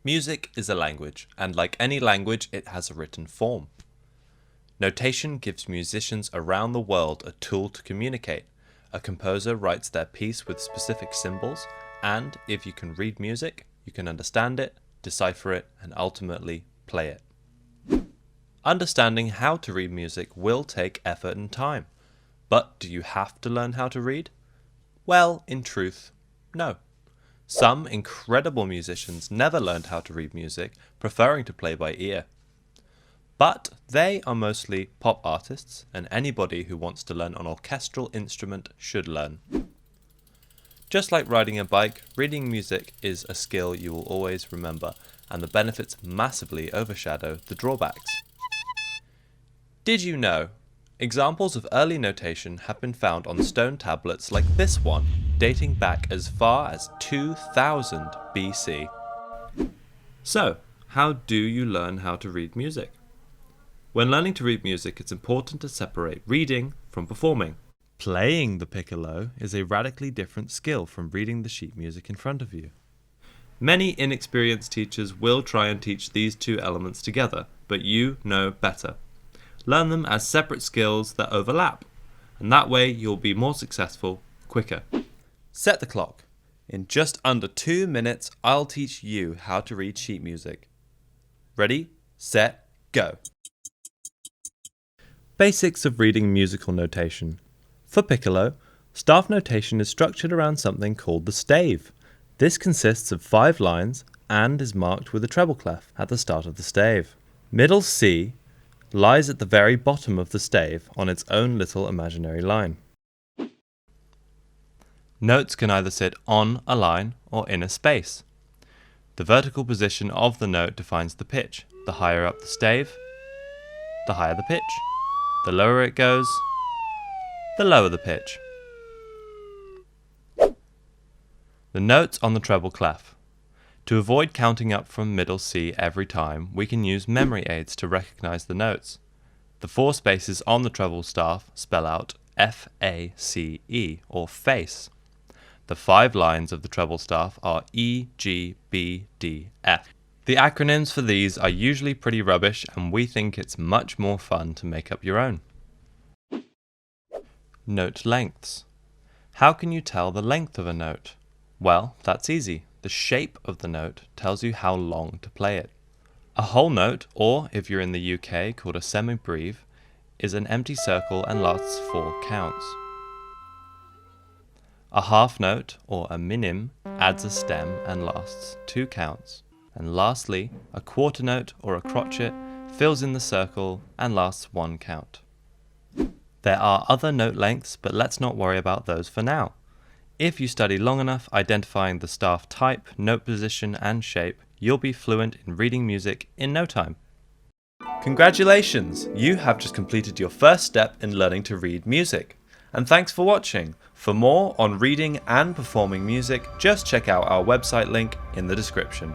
Music is a language, and like any language, it has a written form. Notation gives musicians around the world a tool to communicate. A composer writes their piece with specific symbols, and if you can read music, you can understand it, decipher it, and ultimately play it. Understanding how to read music will take effort and time. But do you have to learn how to read? Well, in truth, no. Some incredible musicians never learned how to read music, preferring to play by ear. But they are mostly pop artists, and anybody who wants to learn an orchestral instrument should learn. Just like riding a bike, reading music is a skill you will always remember, and the benefits massively overshadow the drawbacks. Did you know? Examples of early notation have been found on stone tablets like this one, dating back as far as 2000 BC. So, how do you learn how to read music? When learning to read music, it's important to separate reading from performing. Playing the piccolo is a radically different skill from reading the sheet music in front of you. Many inexperienced teachers will try and teach these two elements together, but you know better. Learn them as separate skills that overlap, and that way you'll be more successful quicker. Set the clock. In just under 2 minutes, I'll teach you how to read sheet music. Ready, set, go. Basics of reading musical notation. For piccolo, staff notation is structured around something called the stave. This consists of 5 lines and is marked with a treble clef at the start of the stave. Middle C lies at the very bottom of the stave on its own little imaginary line. Notes can either sit on a line or in a space. The vertical position of the note defines the pitch. The higher up the stave, the higher the pitch. The lower it goes, the lower the pitch. The notes on the treble clef. To avoid counting up from middle C every time, we can use memory aids to recognize the notes. The 4 spaces on the treble staff spell out F-A-C-E, or face. The 5 lines of the treble staff are E, G, B, D, F. The acronyms for these are usually pretty rubbish, and we think it's much more fun to make up your own. Note lengths. How can you tell the length of a note? Well, that's easy. The shape of the note tells you how long to play it. A whole note, or if you're in the UK, called a semibreve, is an empty circle and lasts 4 counts. A half note, or a minim, adds a stem and lasts 2 counts. And lastly, a quarter note, or a crotchet, fills in the circle and lasts 1 count. There are other note lengths, but let's not worry about those for now. If you study long enough identifying the staff type, note position, and shape, you'll be fluent in reading music in no time. Congratulations! You have just completed your first step in learning to read music. And thanks for watching. For more on reading and performing music, just check out our website link in the description.